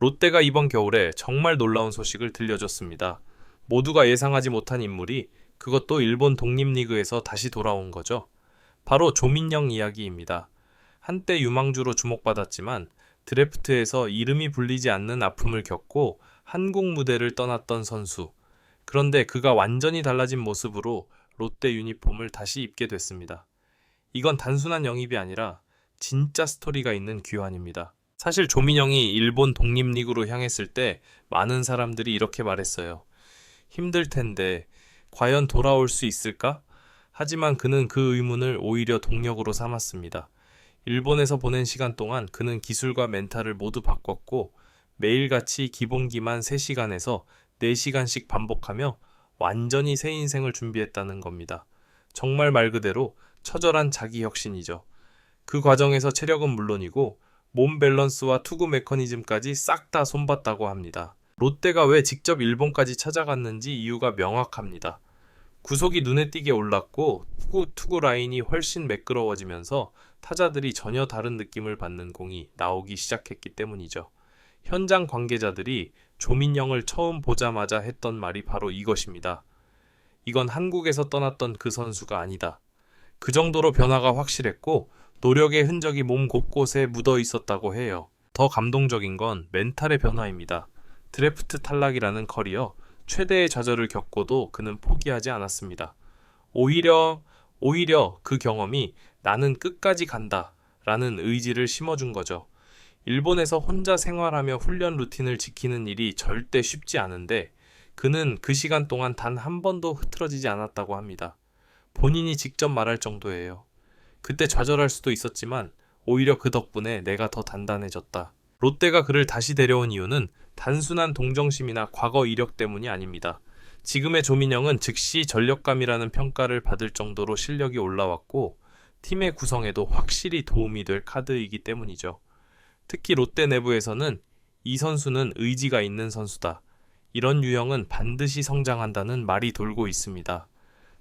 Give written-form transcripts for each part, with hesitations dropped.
롯데가 이번 겨울에 정말 놀라운 소식을 들려줬습니다. 모두가 예상하지 못한 인물이 그것도 일본 독립리그에서 다시 돌아온 거죠. 바로 조민영 이야기입니다. 한때 유망주로 주목받았지만 드래프트에서 이름이 불리지 않는 아픔을 겪고 한국 무대를 떠났던 선수. 그런데 그가 완전히 달라진 모습으로 롯데 유니폼을 다시 입게 됐습니다. 이건 단순한 영입이 아니라 진짜 스토리가 있는 귀환입니다. 사실 조민영이 일본 독립리그로 향했을 때 많은 사람들이 이렇게 말했어요. 힘들 텐데 과연 돌아올 수 있을까? 하지만 그는 그 의문을 오히려 동력으로 삼았습니다. 일본에서 보낸 시간 동안 그는 기술과 멘탈을 모두 바꿨고 매일같이 기본기만 3시간에서 4시간씩 반복하며 완전히 새 인생을 준비했다는 겁니다. 정말 말 그대로 처절한 자기 혁신이죠. 그 과정에서 체력은 물론이고 몸 밸런스와 투구 메커니즘까지 싹 다 손봤다고 합니다. 롯데가 왜 직접 일본까지 찾아갔는지 이유가 명확합니다. 구속이 눈에 띄게 올랐고 투구 라인이 훨씬 매끄러워지면서 타자들이 전혀 다른 느낌을 받는 공이 나오기 시작했기 때문이죠. 현장 관계자들이 조민영을 처음 보자마자 했던 말이 바로 이것입니다. 이건 한국에서 떠났던 그 선수가 아니다. 그 정도로 변화가 확실했고 노력의 흔적이 몸 곳곳에 묻어 있었다고 해요. 더 감동적인 건 멘탈의 변화입니다. 드래프트 탈락이라는 커리어, 최대의 좌절을 겪고도 그는 포기하지 않았습니다. 오히려 그 경험이 나는 끝까지 간다 라는 의지를 심어준 거죠. 일본에서 혼자 생활하며 훈련 루틴을 지키는 일이 절대 쉽지 않은데 그는 그 시간 동안 단 한 번도 흐트러지지 않았다고 합니다. 본인이 직접 말할 정도예요. 그때 좌절할 수도 있었지만 오히려 그 덕분에 내가 더 단단해졌다. 롯데가 그를 다시 데려온 이유는 단순한 동정심이나 과거 이력 때문이 아닙니다. 지금의 조민영은 즉시 전력감이라는 평가를 받을 정도로 실력이 올라왔고 팀의 구성에도 확실히 도움이 될 카드이기 때문이죠. 특히 롯데 내부에서는 이 선수는 의지가 있는 선수다. 이런 유형은 반드시 성장한다는 말이 돌고 있습니다.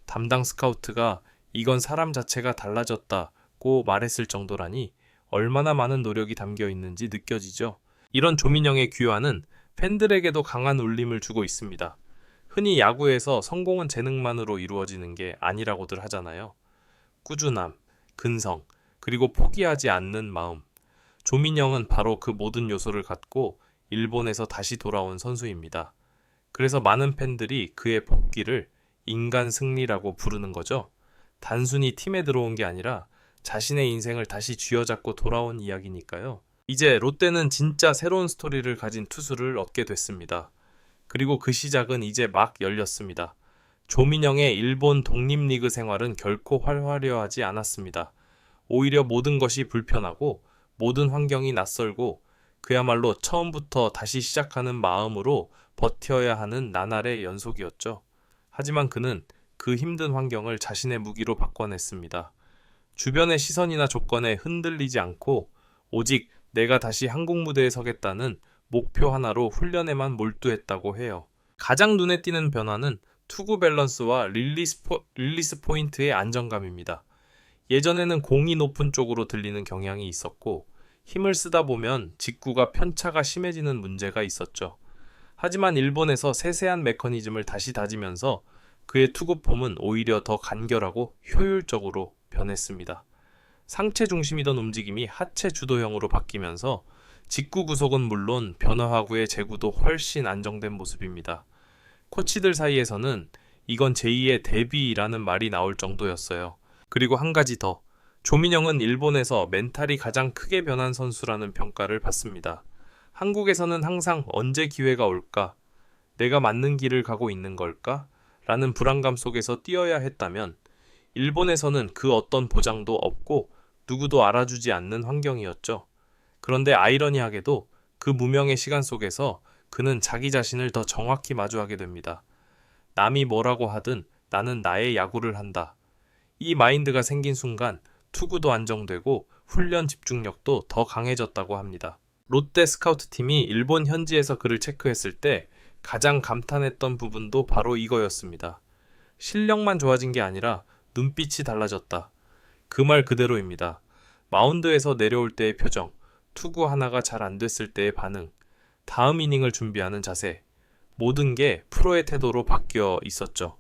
담당 스카우트가 이건 사람 자체가 달라졌다고 말했을 정도라니 얼마나 많은 노력이 담겨 있는지 느껴지죠. 이런 조민영의 귀환은 팬들에게도 강한 울림을 주고 있습니다. 흔히 야구에서 성공은 재능만으로 이루어지는 게 아니라고들 하잖아요. 꾸준함, 근성, 그리고 포기하지 않는 마음. 조민영은 바로 그 모든 요소를 갖고 일본에서 다시 돌아온 선수입니다. 그래서 많은 팬들이 그의 복귀를 인간 승리라고 부르는 거죠. 단순히 팀에 들어온 게 아니라 자신의 인생을 다시 쥐어잡고 돌아온 이야기니까요. 이제 롯데는 진짜 새로운 스토리를 가진 투수를 얻게 됐습니다. 그리고 그 시작은 이제 막 열렸습니다. 조민영의 일본 독립리그 생활은 결코 활발하지 않았습니다. 오히려 모든 것이 불편하고 모든 환경이 낯설고 그야말로 처음부터 다시 시작하는 마음으로 버텨야 하는 나날의 연속이었죠. 하지만 그는 그 힘든 환경을 자신의 무기로 바꿔냈습니다. 주변의 시선이나 조건에 흔들리지 않고 오직 내가 다시 한국 무대에 서겠다는 목표 하나로 훈련에만 몰두했다고 해요. 가장 눈에 띄는 변화는 투구 밸런스와 릴리스 포인트의 안정감입니다. 예전에는 공이 높은 쪽으로 들리는 경향이 있었고 힘을 쓰다 보면 직구가 편차가 심해지는 문제가 있었죠. 하지만 일본에서 세세한 메커니즘을 다시 다지면서 그의 투구폼은 오히려 더 간결하고 효율적으로 변했습니다. 상체 중심이던 움직임이 하체 주도형으로 바뀌면서 직구 구속은 물론 변화하구의 제구도 훨씬 안정된 모습입니다. 코치들 사이에서는 이건 제2의 데뷔라는 말이 나올 정도였어요. 그리고 한 가지 더. 조민영은 일본에서 멘탈이 가장 크게 변한 선수라는 평가를 받습니다. 한국에서는 항상 언제 기회가 올까? 내가 맞는 길을 가고 있는 걸까? 라는 불안감 속에서 뛰어야 했다면 일본에서는 그 어떤 보장도 없고 누구도 알아주지 않는 환경이었죠. 그런데 아이러니하게도 그 무명의 시간 속에서 그는 자기 자신을 더 정확히 마주하게 됩니다. 남이 뭐라고 하든 나는 나의 야구를 한다. 이 마인드가 생긴 순간 투구도 안정되고 훈련 집중력도 더 강해졌다고 합니다. 롯데 스카우트팀이 일본 현지에서 그를 체크했을 때 가장 감탄했던 부분도 바로 이거였습니다. 실력만 좋아진 게 아니라 눈빛이 달라졌다. 그 말 그대로입니다. 마운드에서 내려올 때의 표정, 투구 하나가 잘 안 됐을 때의 반응, 다음 이닝을 준비하는 자세, 모든 게 프로의 태도로 바뀌어 있었죠.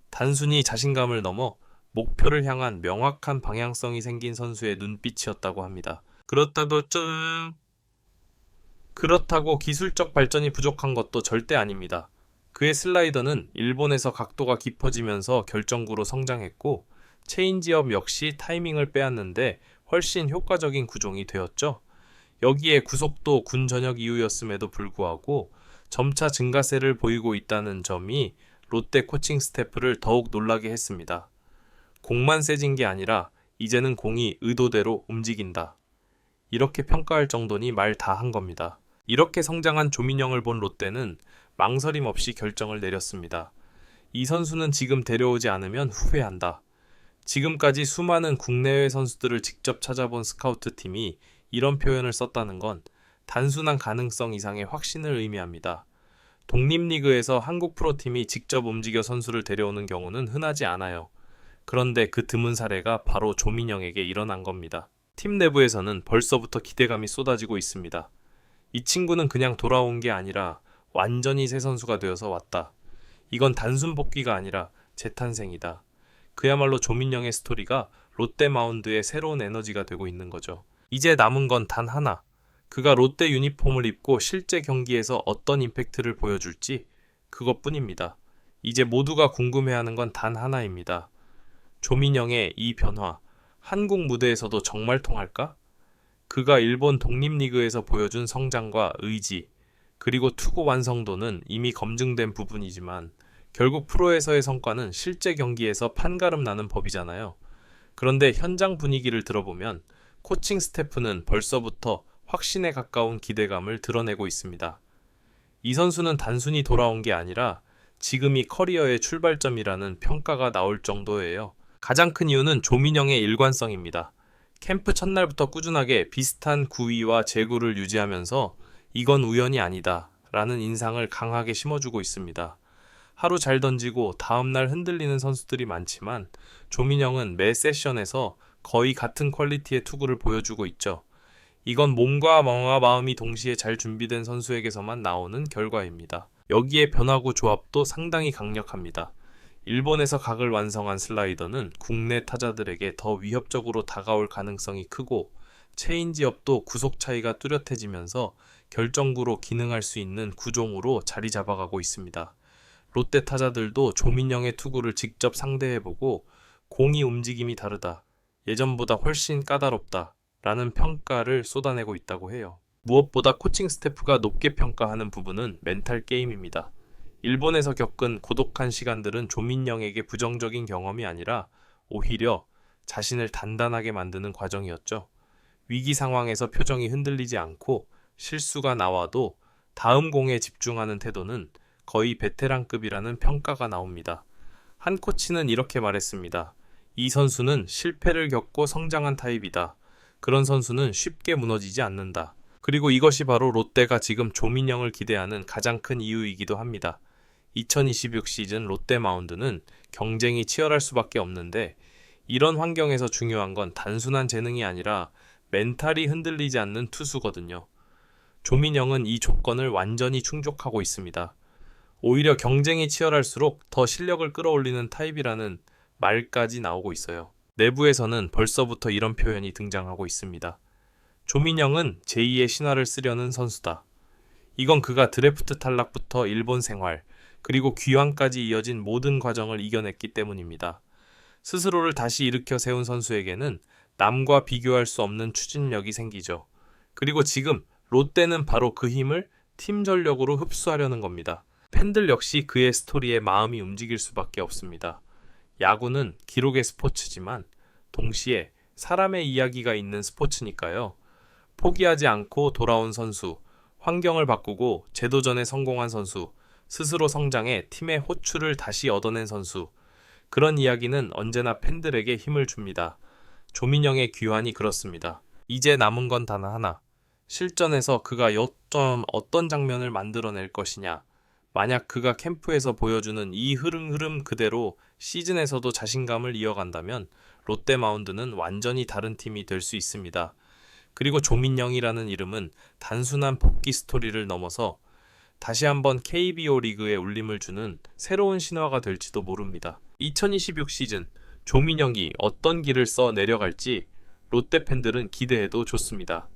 단순히 자신감을 넘어 목표를 향한 명확한 방향성이 생긴 선수의 눈빛이었다고 합니다. 그렇다고 기술적 발전이 부족한 것도 절대 아닙니다. 그의 슬라이더는 일본에서 각도가 깊어지면서 결정구로 성장했고, 체인지업 역시 타이밍을 빼앗는데 훨씬 효과적인 구종이 되었죠. 여기에 구속도 군 전역 이후였음에도 불구하고 점차 증가세를 보이고 있다는 점이 롯데 코칭 스태프를 더욱 놀라게 했습니다. 공만 세진 게 아니라 이제는 공이 의도대로 움직인다. 이렇게 평가할 정도니 말 다 한 겁니다. 이렇게 성장한 조민영을 본 롯데는 망설임 없이 결정을 내렸습니다. 이 선수는 지금 데려오지 않으면 후회한다. 지금까지 수많은 국내외 선수들을 직접 찾아본 스카우트 팀이 이런 표현을 썼다는 건 단순한 가능성 이상의 확신을 의미합니다. 독립리그에서 한국 프로팀이 직접 움직여 선수를 데려오는 경우는 흔하지 않아요. 그런데 그 드문 사례가 바로 조민영에게 일어난 겁니다. 팀 내부에서는 벌써부터 기대감이 쏟아지고 있습니다. 이 친구는 그냥 돌아온 게 아니라 완전히 새 선수가 되어서 왔다. 이건 단순 복귀가 아니라 재탄생이다. 그야말로 조민영의 스토리가 롯데 마운드의 새로운 에너지가 되고 있는 거죠. 이제 남은 건 단 하나. 그가 롯데 유니폼을 입고 실제 경기에서 어떤 임팩트를 보여줄지 그것뿐입니다. 이제 모두가 궁금해하는 건 단 하나입니다. 조민영의 이 변화, 한국 무대에서도 정말 통할까? 그가 일본 독립리그에서 보여준 성장과 의지, 그리고 투구 완성도는 이미 검증된 부분이지만 결국 프로에서의 성과는 실제 경기에서 판가름 나는 법이잖아요. 그런데 현장 분위기를 들어보면 코칭 스태프는 벌써부터 확신에 가까운 기대감을 드러내고 있습니다. 이 선수는 단순히 돌아온 게 아니라 지금이 커리어의 출발점이라는 평가가 나올 정도예요. 가장 큰 이유는 조민영의 일관성입니다. 캠프 첫날부터 꾸준하게 비슷한 구위와 제구를 유지하면서 이건 우연이 아니다 라는 인상을 강하게 심어주고 있습니다. 하루 잘 던지고 다음날 흔들리는 선수들이 많지만 조민영은 매 세션에서 거의 같은 퀄리티의 투구를 보여주고 있죠. 이건 몸과 마음이 동시에 잘 준비된 선수에게서만 나오는 결과입니다. 여기에 변화구 조합도 상당히 강력합니다. 일본에서 각을 완성한 슬라이더는 국내 타자들에게 더 위협적으로 다가올 가능성이 크고, 체인지업도 구속 차이가 뚜렷해지면서 결정구로 기능할 수 있는 구종으로 자리 잡아가고 있습니다. 롯데 타자들도 조민영의 투구를 직접 상대해보고 공이 움직임이 다르다, 예전보다 훨씬 까다롭다 라는 평가를 쏟아내고 있다고 해요. 무엇보다 코칭 스태프가 높게 평가하는 부분은 멘탈 게임입니다. 일본에서 겪은 고독한 시간들은 조민영에게 부정적인 경험이 아니라 오히려 자신을 단단하게 만드는 과정이었죠. 위기 상황에서 표정이 흔들리지 않고 실수가 나와도 다음 공에 집중하는 태도는 거의 베테랑급이라는 평가가 나옵니다. 한 코치는 이렇게 말했습니다. 이 선수는 실패를 겪고 성장한 타입이다. 그런 선수는 쉽게 무너지지 않는다. 그리고 이것이 바로 롯데가 지금 조민영을 기대하는 가장 큰 이유이기도 합니다. 2026 시즌 롯데 마운드는 경쟁이 치열할 수밖에 없는데, 이런 환경에서 중요한 건 단순한 재능이 아니라 멘탈이 흔들리지 않는 투수거든요. 조민영은 이 조건을 완전히 충족하고 있습니다. 오히려 경쟁이 치열할수록 더 실력을 끌어올리는 타입이라는 말까지 나오고 있어요. 내부에서는 벌써부터 이런 표현이 등장하고 있습니다. 조민영은 제2의 신화를 쓰려는 선수다. 이건 그가 드래프트 탈락부터 일본 생활, 그리고 귀환까지 이어진 모든 과정을 이겨냈기 때문입니다. 스스로를 다시 일으켜 세운 선수에게는 남과 비교할 수 없는 추진력이 생기죠. 그리고 지금 롯데는 바로 그 힘을 팀 전력으로 흡수하려는 겁니다. 팬들 역시 그의 스토리에 마음이 움직일 수밖에 없습니다. 야구는 기록의 스포츠지만 동시에 사람의 이야기가 있는 스포츠니까요. 포기하지 않고 돌아온 선수, 환경을 바꾸고 재도전에 성공한 선수, 스스로 성장해 팀의 호출을 다시 얻어낸 선수, 그런 이야기는 언제나 팬들에게 힘을 줍니다. 조민영의 귀환이 그렇습니다. 이제 남은 건 단 하나. 실전에서 그가 어떤 장면을 만들어낼 것이냐. 만약 그가 캠프에서 보여주는 이 흐름 그대로 시즌에서도 자신감을 이어간다면 롯데 마운드는 완전히 다른 팀이 될 수 있습니다. 그리고 조민영이라는 이름은 단순한 복귀 스토리를 넘어서 다시 한번 KBO 리그에 울림을 주는 새로운 신화가 될지도 모릅니다. 2026 시즌 조민영이 어떤 길을 써 내려갈지 롯데 팬들은 기대해도 좋습니다.